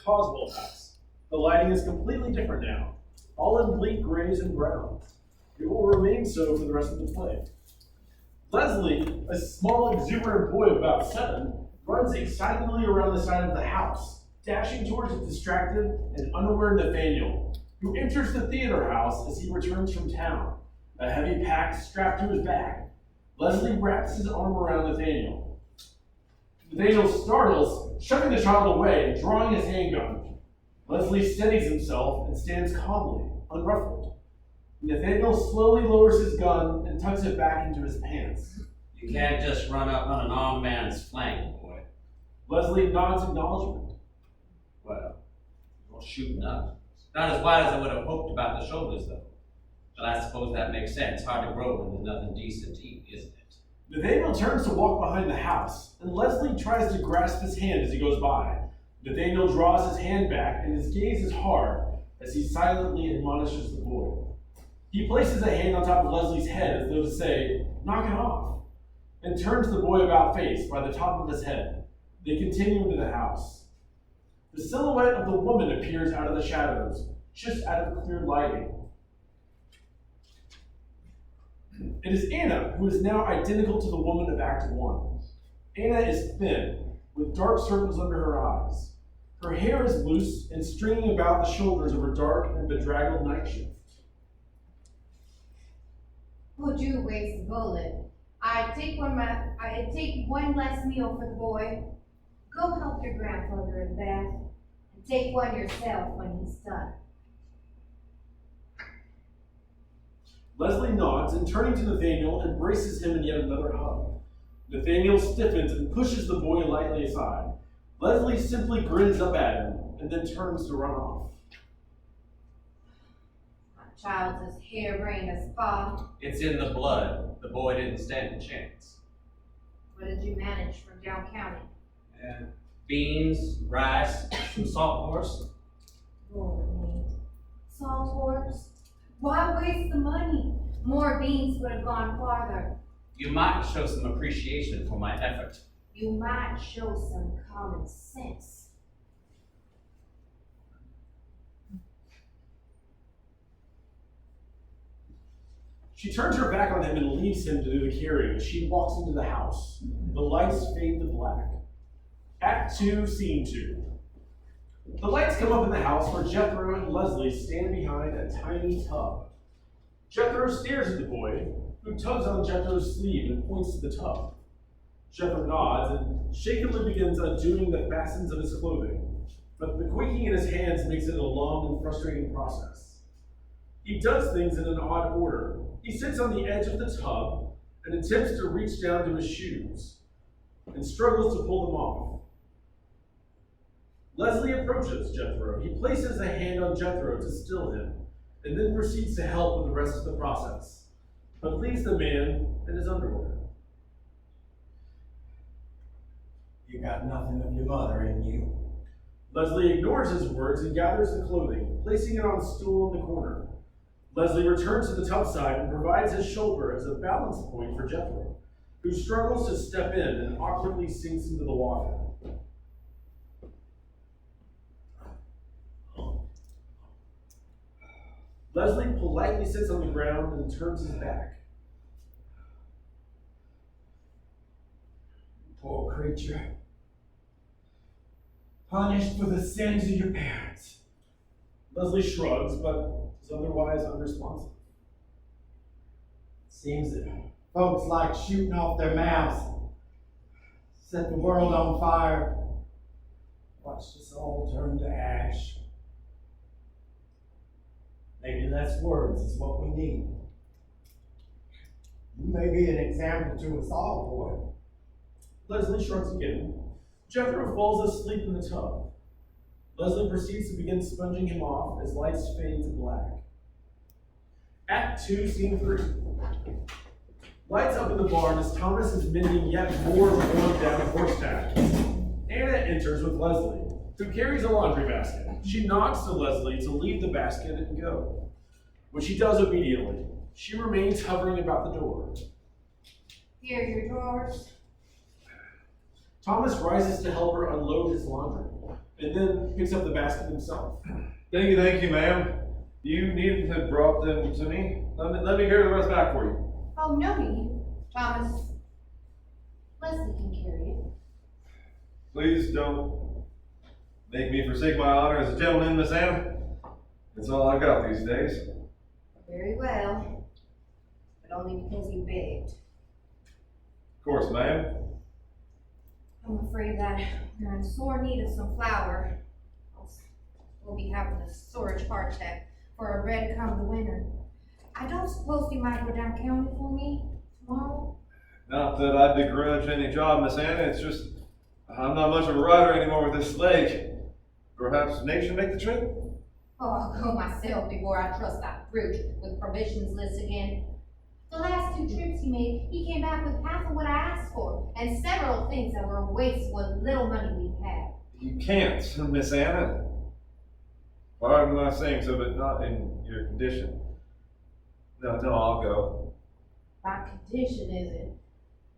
Coswell House. The lighting is completely different now, all in bleak grays and browns. It will remain so for the rest of the play. Leslie, a small, exuberant boy of about 7, runs excitedly around the side of the house, dashing towards a distracted and unaware Nathaniel, who enters the theater house as he returns from town, a heavy pack strapped to his back. Leslie wraps his arm around Nathaniel. Nathaniel startles, shoving the child away and drawing his handgun. Leslie steadies himself and stands calmly, unruffled. Nathaniel slowly lowers his gun and tucks it back into his pants. You can't just run up on an armed man's flank, boy. Leslie nods acknowledgement. Well, you're shooting up. Not as wide as I would have hoped about the shoulders, though. But I suppose that makes sense. Hard to grow when there's nothing decent to eat, isn't it? Nathaniel turns to walk behind the house, and Leslie tries to grasp his hand as he goes by. Nathaniel draws his hand back, and his gaze is hard as he silently admonishes the boy. He places a hand on top of Leslie's head as though to say, "Knock it off," and turns the boy about face by the top of his head. They continue into the house. The silhouette of the woman appears out of the shadows, just out of the clear lighting. It is Anna, who is now identical to the woman of Act 1. Anna is thin, with dark circles under her eyes. Her hair is loose and stringing about the shoulders of her dark and bedraggled nightshift. Would you waste a bullet? I'd take one less meal for the boy. Go help your grandfather in bed, and take one yourself when he's done. Leslie nods and, turning to Nathaniel, embraces him in yet another hug. Nathaniel stiffens and pushes the boy lightly aside. Leslie simply grins up at him and then turns to run off. My child's as harebrained as fog. It's in the blood. The boy didn't stand a chance. What did you manage from down county? Beans, rice, some salt horse. Lord need. Salt horse? Why waste the money? More beans would have gone farther. You might show some appreciation for my effort. You might show some common sense. She turns her back on him and leaves him to do the carrying as she walks into the house. The lights fade to black. Act 2, Scene 2. The lights come up in the house where Jethro and Leslie stand behind a tiny tub. Jethro stares at the boy, who tugs on Jethro's sleeve and points to the tub. Jethro nods and shakily begins undoing the fastens of his clothing, but the quaking in his hands makes it a long and frustrating process. He does things in an odd order. He sits on the edge of the tub and attempts to reach down to his shoes and struggles to pull them off. Leslie approaches Jethro. He places a hand on Jethro to still him and then proceeds to help with the rest of the process, but leaves the man in his underwear. You got nothing of your mother in you. Leslie ignores his words and gathers the clothing, placing it on a stool in the corner. Leslie returns to the tub side and provides his shoulder as a balance point for Jethro, who struggles to step in and awkwardly sinks into the water. Leslie politely sits on the ground and turns his back. Poor creature. Punished for the sins of your parents. Leslie shrugs, but is otherwise unresponsive. Seems that folks like shooting off their mouths. Set the world on fire. Watched us all turn to ash. Maybe less words is what we need. You may be an example to us all, boy. Leslie shrugs again. Jethro falls asleep in the tub. Leslie proceeds to begin sponging him off as lights fade to black. Act 2, Scene 3. Lights up in the barn as Thomas is mending yet more worn down horse tackles. Anna enters with Leslie, who carries a laundry basket. She nods to Leslie to leave the basket and go, which she does obediently. She remains hovering about the door. Here are your drawers. Thomas rises to help her unload his laundry, and then picks up the basket himself. Thank you, ma'am. You needn't have brought them to me. Let me carry the rest back for you. Oh, no need, Thomas. Leslie can carry it. Please don't make me forsake my honor as a gentleman, Miss Anna. It's all I got these days. Very well, but only because you begged. Of course, ma'am. I'm afraid that we're in sore need of some flour. Else we'll be having a storage heart attack for a bread come the winter. I don't suppose you might go down county for me tomorrow? Not that I begrudge any job, Miss Anna. It's just I'm not much of a rider anymore with this leg. Perhaps Nate should make the trip? Oh, I'll go myself before I trust that brute with provisions list again. The last 2 trips he made, he came back with half of what I asked for, and several things that were a waste of what little money we had. You can't, Miss Anna. Pardon my saying so, but not in your condition. No, I'll go. My condition isn't,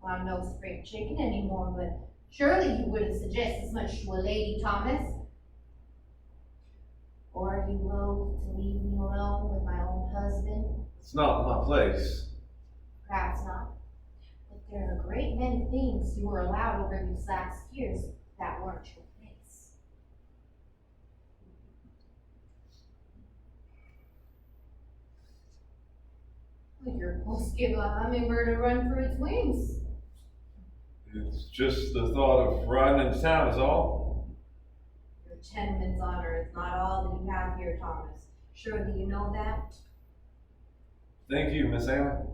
well, I'm no spring chicken anymore, but surely you wouldn't suggest as much to a lady, Thomas. Or are you loath to leave me alone with my own husband? It's not my place. Perhaps not. But there are a great many things you were allowed over these last years that weren't your place. Well, you're supposed to give a hummingbird a run for its wings. It's just the thought of riding into town is all. Your gentleman's honor is not all that you have here, Thomas. Surely you know that? Thank you, Miss Anna.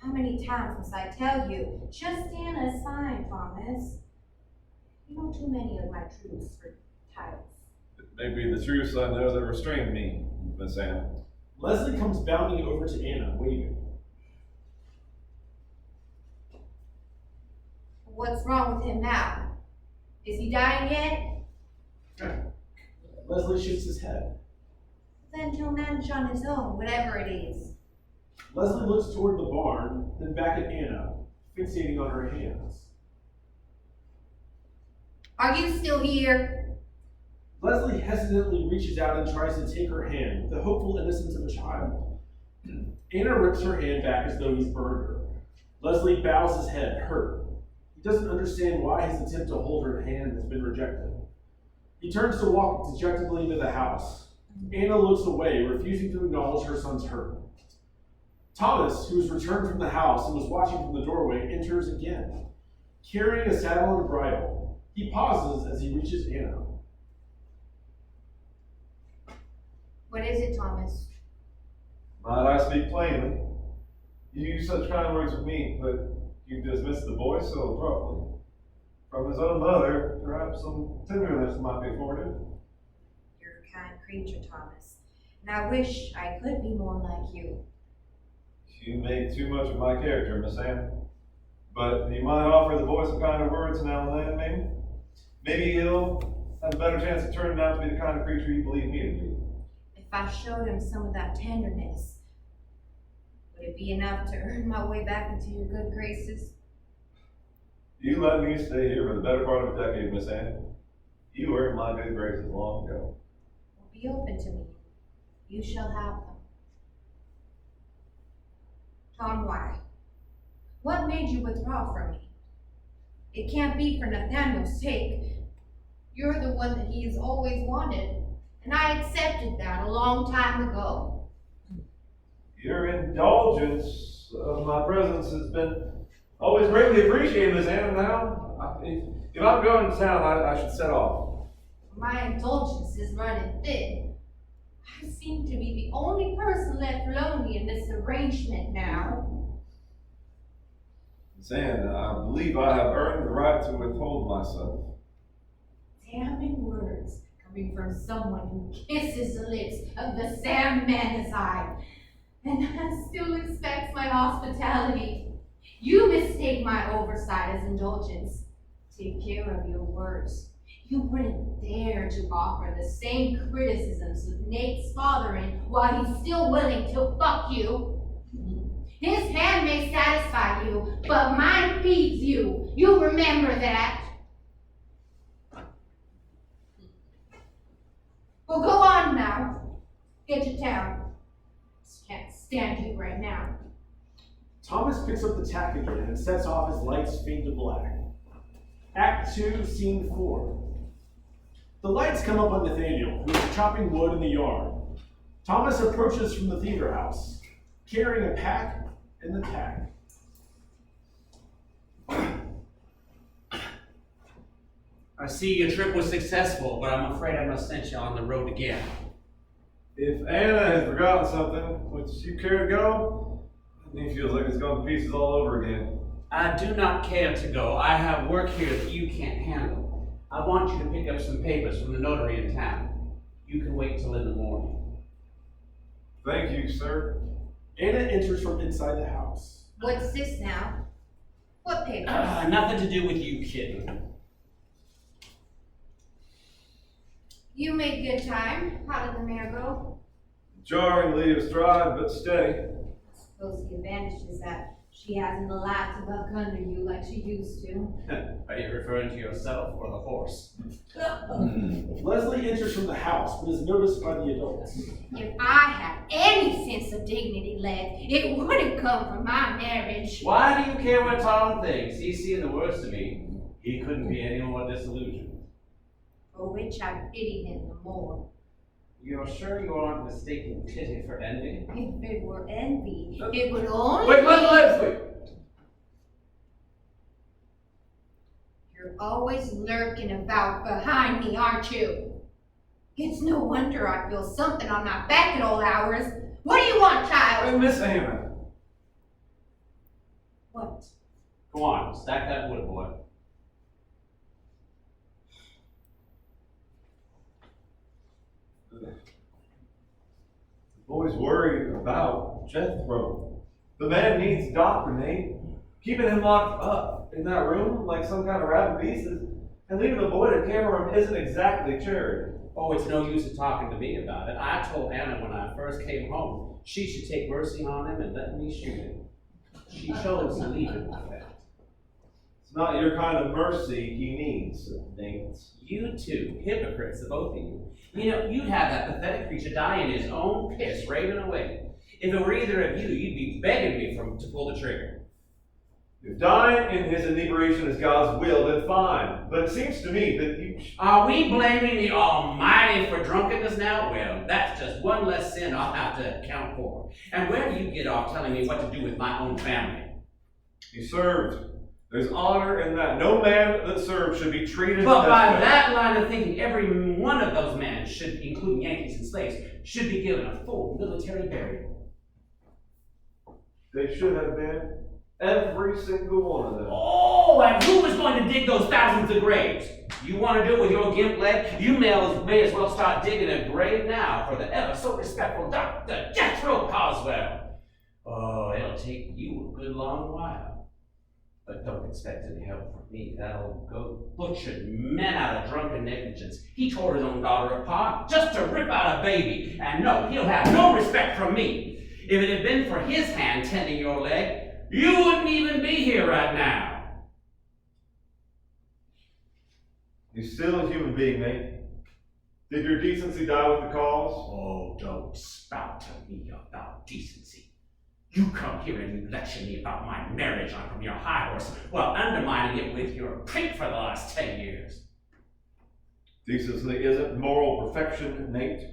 How many times must I tell you? Just stand aside, Thomas. You know too many of my truths for titles. It may be the truths I know that restrain me, Miss Anna. Leslie comes bounding over to Anna, waving. What's wrong with him now? Is he dying yet? Leslie shakes his head. Then he'll manage on his own, whatever it is. Leslie looks toward the barn, then back at Anna, fixating on her hands. Are you still here? Leslie hesitantly reaches out and tries to take her hand with the hopeful innocence of a child. Anna rips her hand back as though he's burned her. Leslie bows his head, hurt. He doesn't understand why his attempt to hold her hand has been rejected. He turns to walk dejectedly into the house. Anna looks away, refusing to acknowledge her son's hurt. Thomas, who has returned from the house and was watching from the doorway, enters again, carrying a saddle and bridle. He pauses as he reaches Anna. What is it, Thomas? Might I speak plainly? You use such kind words with me, but you dismiss the boy so abruptly. From his own mother, perhaps some tenderness might be afforded. You're a kind creature, Thomas, and I wish I could be more like you. You make too much of my character, Miss Anna. But you might offer the boy some kind words now and then, maybe? Maybe he'll have a better chance of turning out to be the kind of creature you believe me to be. If I showed him some of that tenderness, would it be enough to earn my way back into your good graces? You let me stay here for the better part of a decade, Miss Anna. You earned my good graces long ago. Well, be open to me. You shall have them. Tom, why? What made you withdraw from me? It can't be for Nathaniel's sake. You're the one that he has always wanted, and I accepted that a long time ago. Your indulgence of my presence has been always greatly appreciated, Miss Anna. Now, if I'm going to town, I should set off. My indulgence is running thin. I seem to be the only person left lonely in this arrangement now. Miss Anna, I believe I have earned the right to withhold myself. Damning words coming from someone who kisses the lips of the Sandman as I, and still expects my hospitality. You mistake my oversight as indulgence. Take care of your words. You wouldn't dare to offer the same criticisms of Nate's fathering while he's still willing to fuck you. His hand may satisfy you, but mine feeds you. You remember that. stand you right now. Thomas picks up the tack again and sets off as lights fade to black. Act 2, Scene 4. The lights come up on Nathaniel, who is chopping wood in the yard. Thomas approaches from the theater house, carrying a pack and the tack. I see your trip was successful, but I'm afraid I must send you on the road again. If Anna has forgotten something, would you care to go? He feels like it's gone to pieces all over again. I do not care to go. I have work here that you can't handle. I want you to pick up some papers from the notary in town. You can wait till in the morning. Thank you, sir. Anna enters from inside the house. What's this now? What papers? Nothing to do with you, kitten. You made good time. How did the mare go? Jarringly of stride, but steady. I suppose the advantage is that she hasn't the laugh to buck under you like she used to. Are you referring to yourself or the horse? Leslie enters from the house, but is noticed by the adults. If I had any sense of dignity left, it wouldn't come from my marriage. Why do you care what Tom thinks? He's seeing the worst of me. He couldn't be any more disillusioned. For which I pity him the more. You're sure you aren't mistaking pity for envy? If it were envy, it would only Wait, be... Leslie! You're always lurking about behind me, aren't you? It's no wonder I feel something on my back at all hours. What do you want, child? Miss Anna. What? Go on, stack that wood, boy. The boy's worried about Jethro. The man needs doctor, Nate. Keeping him locked up in that room like some kind of rabid beast and leaving the boy to care for him isn't exactly charity. Oh, it's no use of talking to me about it. I told Anna when I first came home she should take mercy on him and let me shoot him. She chose to leave him like that. It's not your kind of mercy he needs, Nate. You two, hypocrites, the both of you. You know, you'd have that pathetic creature die in his own piss, raving away. If it were either of you, you'd be begging me to pull the trigger. If dying in his inebriation is God's will, then fine. But it seems to me that you... Are we blaming the Almighty for drunkenness now? Well, that's just one less sin I'll have to account for. And where do you get off telling me what to do with my own family? He served. There's honor in that. No man that served should be treated But by as that line of thinking, every one of those men, including Yankees and slaves, should be given a full military burial. They should have been. Every single one of them. Oh, and who is going to dig those thousands of graves? You want to do it with your gimp leg? You may as well start digging a grave now for the ever so respectful Dr. Jethro Coswell. Oh, it'll take you a good long while. But don't expect any help from me. That old goat butchered men out of drunken negligence. He tore his own daughter apart just to rip out a baby. And no, he'll have no respect from me. If it had been for his hand tending your leg, you wouldn't even be here right now. You're still a human being, Nate. Did your decency die with the cause? Oh, don't spout to me about decency. You come here and you lecture me about my marriage on from your high horse while undermining it with your prank for the last 10 years. Decency isn't moral perfection, Nate.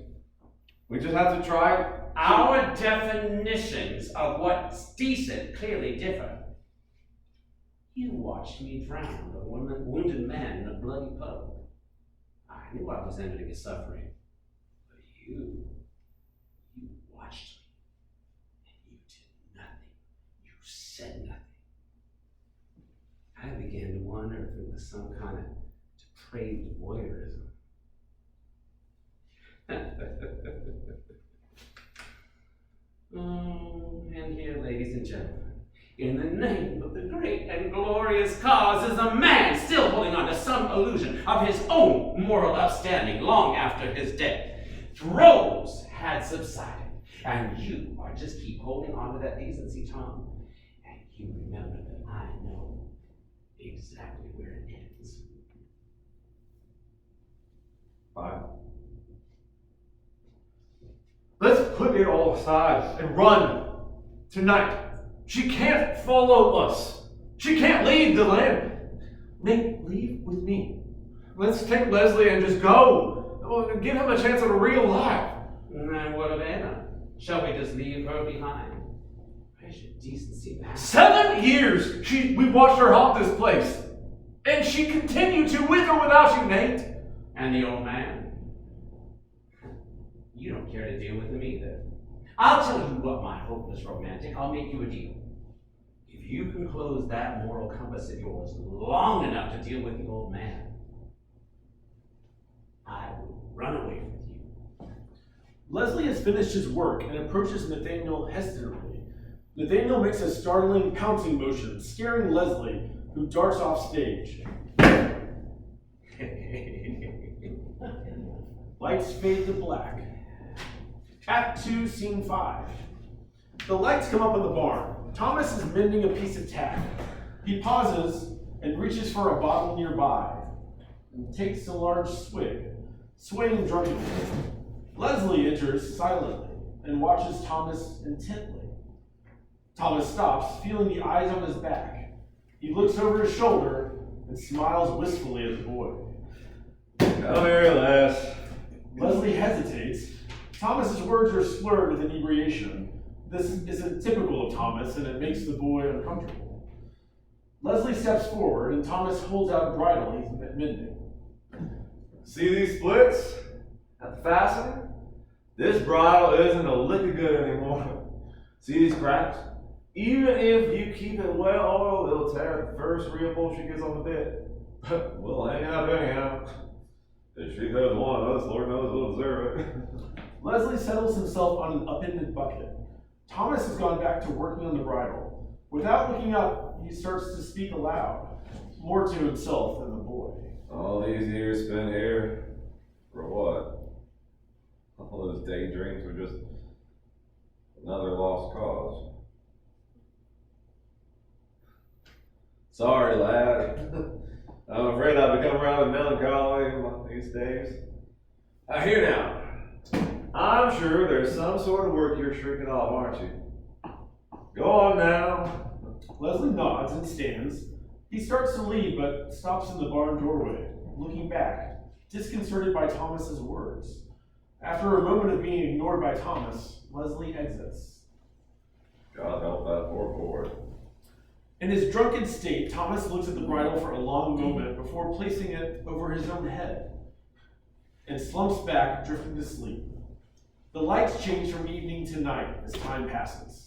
We just have to try. Our definitions of what's decent clearly differ. You watched me drown a wounded man in a bloody puddle. I knew I was ending his suffering. But you watched me. And you did nothing. You said nothing. I began to wonder if it was some kind of depraved voyeurism. And here, ladies and gentlemen, in the name of the great and glorious cause is a man still holding on to some illusion of his own moral upstanding long after his death. Throes had subsided, and you are just keep holding on to that decency, Tom. And you remember that I know exactly where it ends. Fine. Let's put it all aside and run. tonight. She can't follow us. She can't leave the land. Nate, leave with me. Let's take Leslie and just go. Give him a chance at a real life. And what of Anna? Shall we just leave her behind? Where's your decency, man? 7 years we watched her haunt this place. And she continued to with or without you, Nate. And the old man? You don't care to deal with him either. I'll tell you what, my hopeless romantic, I'll make you a deal. If you can close that moral compass of yours long enough to deal with the old man, I will run away with you. Leslie has finished his work and approaches Nathaniel hesitantly. Nathaniel makes a startling pouncing motion, scaring Leslie, who darts off stage. Lights fade to black. Act 2, Scene 5. The lights come up in the barn. Thomas is mending a piece of tack. He pauses and reaches for a bottle nearby and takes a large swig, swaying drunkenly. Leslie enters silently and watches Thomas intently. Thomas stops, feeling the eyes on his back. He looks over his shoulder and smiles wistfully at the boy. Come here, lass. Leslie hesitates. Thomas's words are slurred with inebriation. This isn't typical of Thomas, and it makes the boy uncomfortable. Leslie steps forward, and Thomas holds out a bridle he's mending. See these splits at the fastening? This bridle isn't a lick of good anymore. See these cracks? Even if you keep it well oiled, it'll tear the first real pull she gets on the bit. We'll hang it up anyhow. If she does one of us, Lord knows we'll deserve it. Leslie settles himself on an upended bucket. Thomas has gone back to working on the bridle. Without looking up, he starts to speak aloud, more to himself than the boy. All these years spent here, for what? All those daydreams were just another lost cause. Sorry, lad. I'm afraid I've become rather melancholy these days. Here now. I'm sure there's some sort of work you're shrinking off, aren't you? Go on now. Leslie nods and stands. He starts to leave, but stops in the barn doorway, looking back, disconcerted by Thomas's words. After a moment of being ignored by Thomas, Leslie exits. God help that poor boy. In his drunken state, Thomas looks at the bridle for a long moment before placing it over his own head, and slumps back, drifting to sleep. The lights change from evening to night as time passes.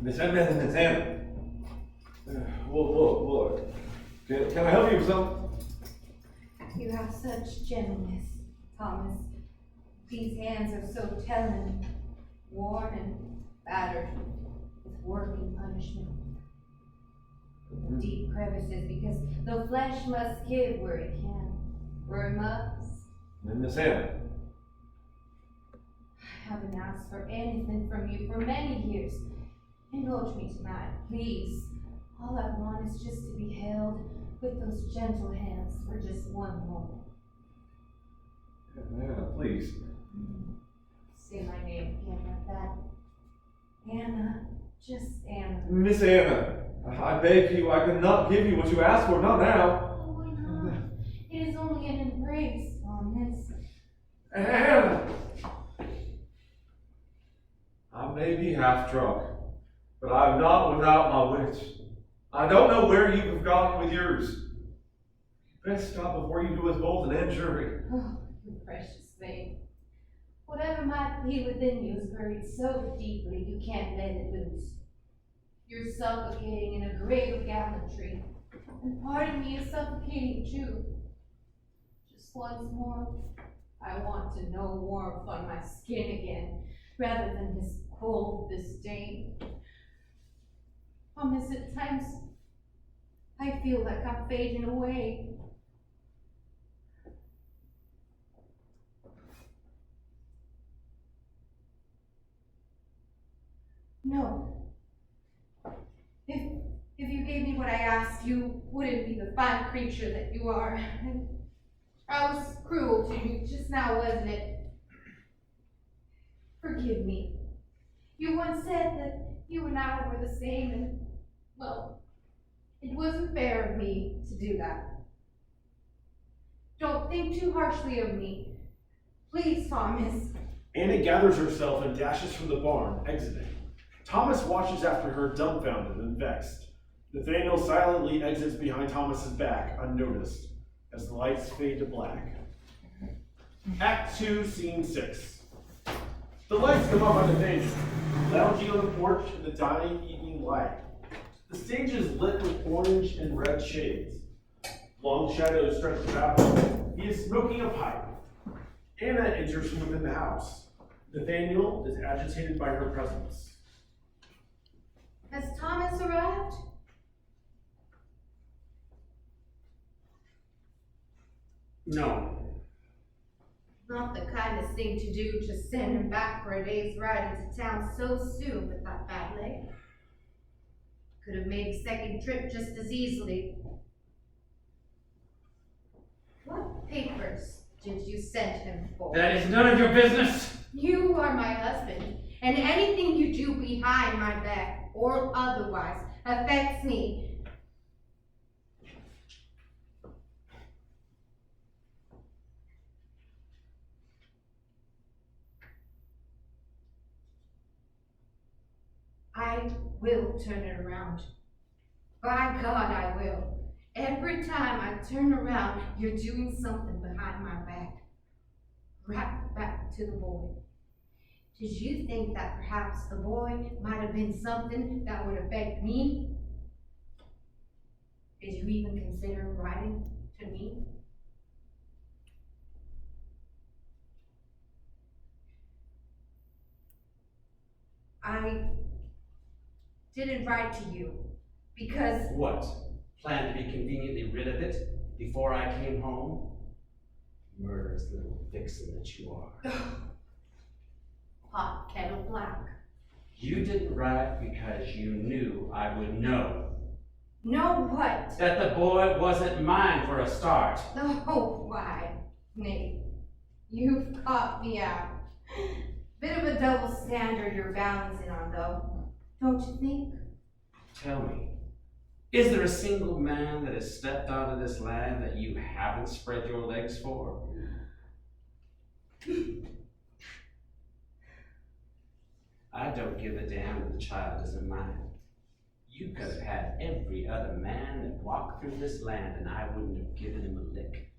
Miss Anna. Look. Can I help you with something? You have such gentleness, Thomas. These hands are so telling, worn and battered with working punishment. Deep crevices, because the flesh must give where it can, where it must. Miss Anna. I haven't asked for anything from you for many years. Indulge me tonight, please. All I want is just to be held with those gentle hands for just one moment. Anna, please. Say my name again like that. Anna, just Anna. Miss Anna, I beg you, I cannot give you what you asked for, not now. Oh, why not? It is only an embrace, Thomas. Anna! I'm may be half drunk, but I'm not without my wits. I don't know where you have gone with yours. You best stop before you do us both an injury. Oh, you precious babe. Whatever might be within you is buried so deeply you can't let it loose. You're suffocating in a grave of gallantry, and part of me is suffocating too. Just once more, I want to know warmth on my skin again, rather than his cold disdain. Thomas, at times, I feel like I'm fading away. No. If you gave me what I asked, you wouldn't be the fine creature that you are. And I was cruel to you just now, wasn't it? Forgive me. You once said that you and I were the same, and, well, it wasn't fair of me to do that. Don't think too harshly of me. Please, Thomas. Anna gathers herself and dashes from the barn, exiting. Thomas watches after her, dumbfounded and vexed. Nathaniel silently exits behind Thomas's back, unnoticed, as the lights fade to black. Act 2, Scene 6. The lights come up on Nathaniel, lounging on the porch in the dying evening light. The stage is lit with orange and red shades. Long shadows stretch about him. He is smoking a pipe. Anna enters from within the house. Nathaniel is agitated by her presence. Has Thomas arrived? No. Not the kindest thing to do to send him back for a day's ride into town so soon with that bad leg. Could have made a second trip just as easily. What papers did you send him for? That is none of your business. You are my husband, and anything you do behind my back or otherwise affects me. I will turn it around. By God, I will. Every time I turn around, you're doing something behind my back. Right back to the boy. Did you think that perhaps the boy might have been something that would affect me? Did you even consider writing to me? I didn't write to you because... What? Plan to be conveniently rid of it before I came home? Murderous little vixen that you are. Hot kettle black. You didn't write because you knew I would know. Know what? That the boy wasn't mine for a start. Oh, why, Nate? You've caught me out. Bit of a double standard you're balancing on, though. Don't you think? Tell me, is there a single man that has stepped onto this land that you haven't spread your legs for? I don't give a damn if the child isn't mine. You could have had every other man that walked through this land and I wouldn't have given him a lick.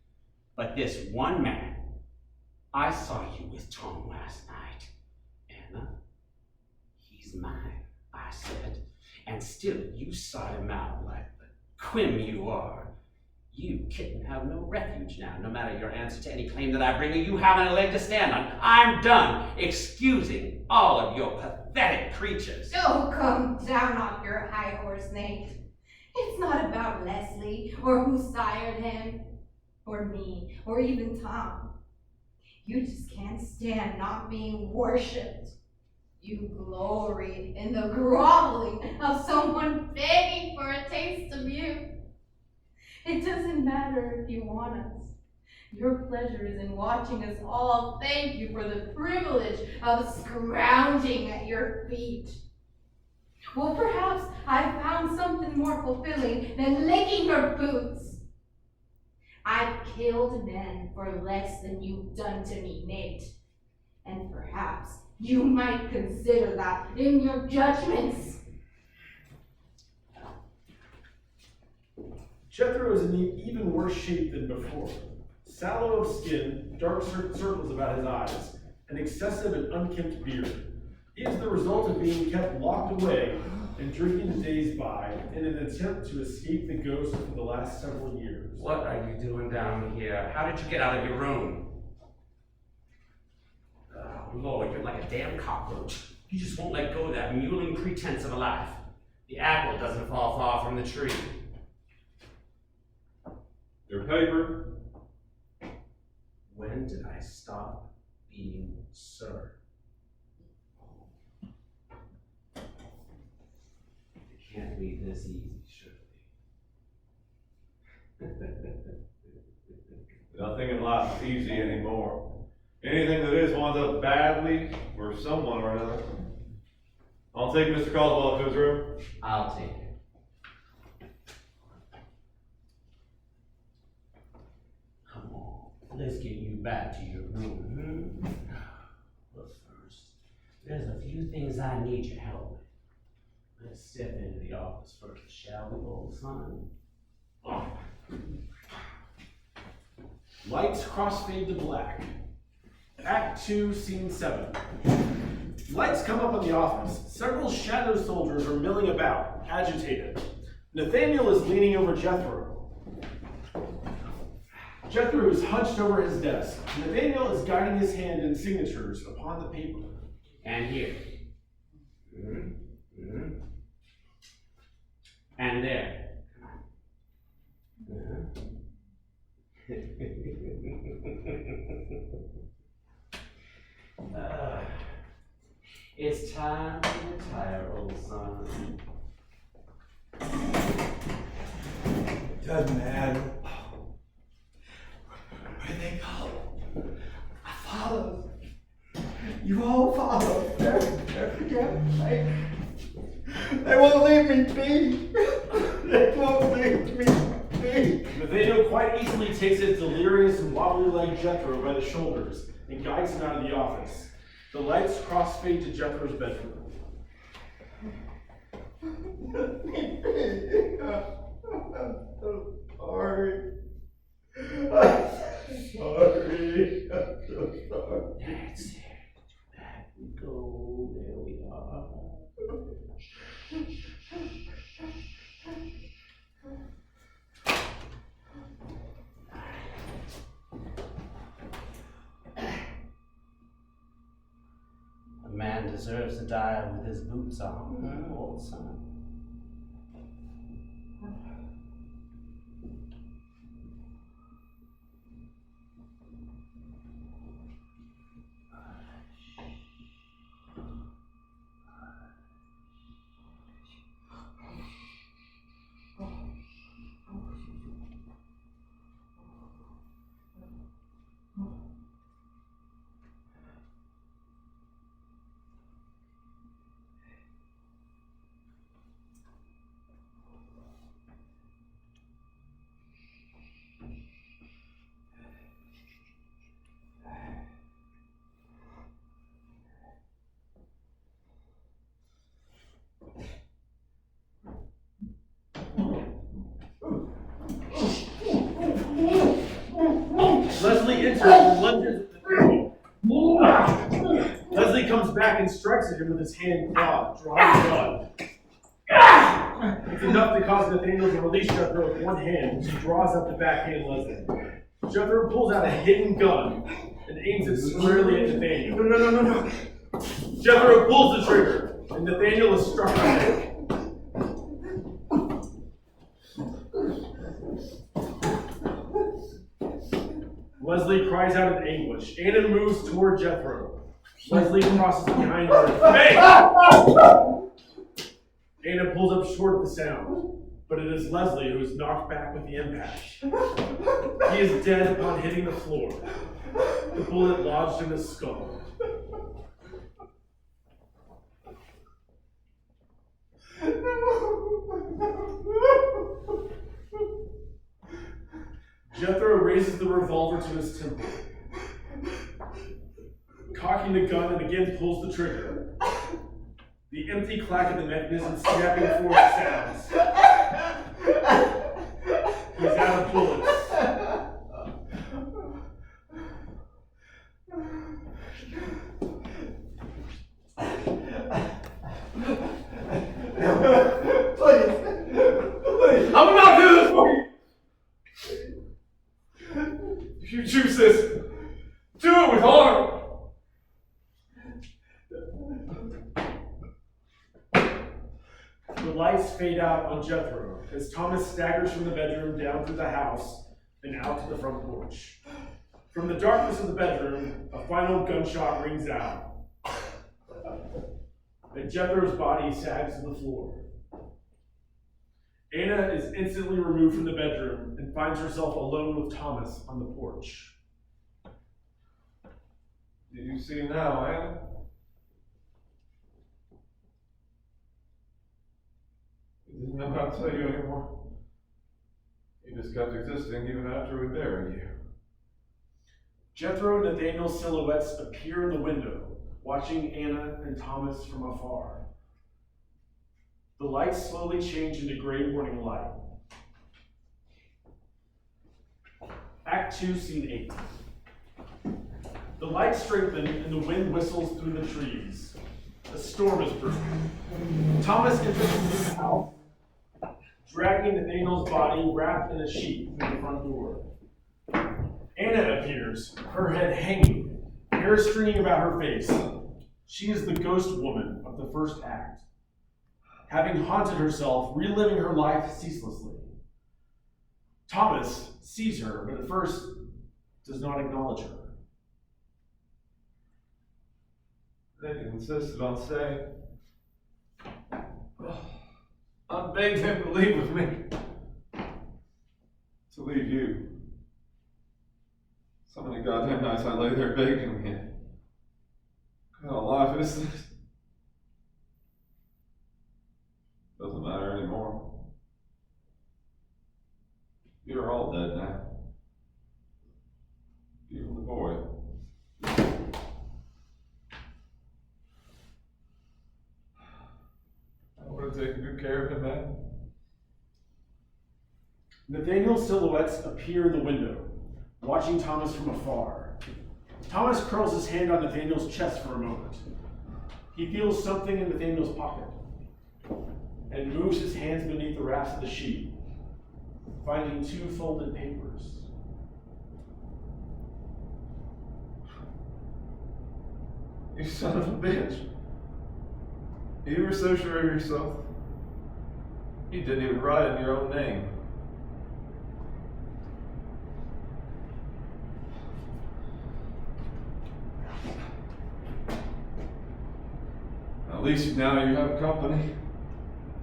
But this one man, I saw you with Tom last night. Anna, he's mine, I said. And still you sought him out like the quim you are. You kitten have no refuge now, no matter your answer to any claim that I bring you. You haven't a leg to stand on. I'm done excusing all of your pathetic creatures. Oh, come down off your high horse, Nate. It's not about Leslie, or who sired him, or me, or even Tom. You just can't stand not being worshipped. You glory in the groveling of someone begging for a taste of you. It doesn't matter if you want us. Your pleasure is in watching us all thank you for the privilege of scrounging at your feet. Well, perhaps I've found something more fulfilling than licking your boots. I've killed men for less than you've done to me, Nate. and perhaps you might consider that in your judgments. Jethro is in even worse shape than before. Sallow of skin, dark circles about his eyes, an excessive and unkempt beard. He is the result of being kept locked away and drinking the days by in an attempt to escape the ghost for the last several years. What are you doing down here? How did you get out of your room? Oh, Lord, you're like a damn cockroach. You just won't let go of that mewling pretense of a life. The apple doesn't fall far from the tree. Your paper? When did I stop being sir? It can't be this easy, surely. Nothing in life is easy anymore. Anything that is winds up badly for someone or another. I'll take Mr. Caldwell to his room. I'll take it. Come on, let's get you back to your room. But first, there's a few things I need your help with. Let's step into the office first, shall we, old son? Lights crossfade to black. Act 2, Scene 7. Lights come up in the office. Several shadow soldiers are milling about, agitated. Nathaniel is leaning over Jethro. Jethro is hunched over his desk. Nathaniel is guiding his hand in signatures upon the paper. And here. And there. It's time to retire, old son. Doesn't matter. Where they go? I follow. You all follow. They won't leave me be. They won't leave me be. Nathaniel quite easily takes his delirious and wobbly-legged Jethro by the shoulders and guides him out of the office. The lights crossfade to Jethro's bedroom. I'm so sorry. I'm sorry. I'm so sorry. That's it. Back we go. There we are. A man deserves to die with his boots on, old son. Leslie enters and lunges at the table. Leslie comes back and strikes at him with his hand clawed, drawing blood. It's enough to cause Nathaniel to release Jethro with one hand, which he draws up to backhand Leslie. Jethro pulls out a hidden gun and aims it squarely at Nathaniel. No. Jethro pulls the trigger, and Nathaniel is struck in the neck. Leslie cries out in anguish. Anna moves toward Jethro. Leslie crosses behind her. Hey! Anna pulls up short at the sound, but it is Leslie who is knocked back with the impact. He is dead upon hitting the floor. The bullet lodged in his skull. Jethro raises the revolver to his temple. cocking the gun and again pulls the trigger. The empty clack of the mechanism snapping forward sounds. He's out of bullets. Please. I will not do this for you! If you choose this, do it with honor! The lights fade out on Jethro as Thomas staggers from the bedroom down through the house and out to the front porch. From the darkness of the bedroom, a final gunshot rings out. And Jethro's body sags to the floor. Anna is instantly removed from the bedroom and finds herself alone with Thomas on the porch. Do you see now, Anna? I didn't know how to tell you anymore. You just kept existing even after we buried you. Jethro and Nathaniel's silhouettes appear in the window, watching Anna and Thomas from afar. The lights slowly change into gray morning light. Act 2, Scene 8. The lights strengthen and the wind whistles through the trees. A storm is brewing. Thomas enters the house, dragging Nathaniel's body wrapped in a sheet through the front door. Anna appears, her head hanging, hair stringing about her face. She is the ghost woman of the first act, having haunted herself, reliving her life ceaselessly. Thomas sees her, but at first does not acknowledge her. They insisted on staying. I begged him to leave with me. To leave you. So many goddamn nights I lay there begging me. What kind of life is this? Doesn't matter anymore. You're all dead now. Even the boy. I would have taken good care of him, man. Nathaniel's silhouettes appear in the window, watching Thomas from afar. Thomas curls his hand on Nathaniel's chest for a moment. He feels something in Nathaniel's pocket and moves his hands beneath the wraps of the sheet, finding 2 folded papers. You son of a bitch. You were so sure of yourself. You didn't even write in your own name. At least now you have company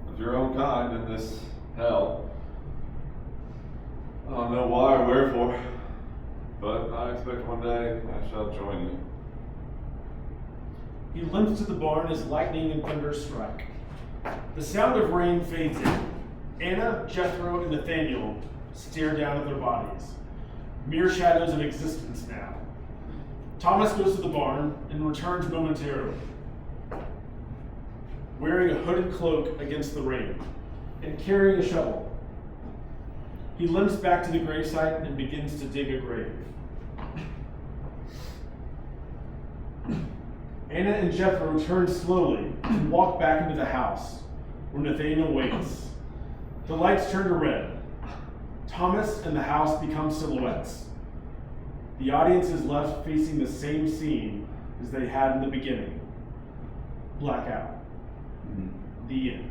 of your own kind in this hell. I don't know why or wherefore, but I expect one day I shall join you. He limps to the barn as lightning and thunder strike. The sound of rain fades in. Anna, Jethro, and Nathaniel stare down at their bodies, mere shadows of existence now. Thomas goes to the barn and returns momentarily, wearing a hooded cloak against the rain and carrying a shovel. He limps back to the gravesite and begins to dig a grave. Anna and Jethro turn slowly and walk back into the house, where Nathaniel waits. The lights turn to red. Thomas and the house become silhouettes. The audience is left facing the same scene as they had in the beginning. Blackout. The end.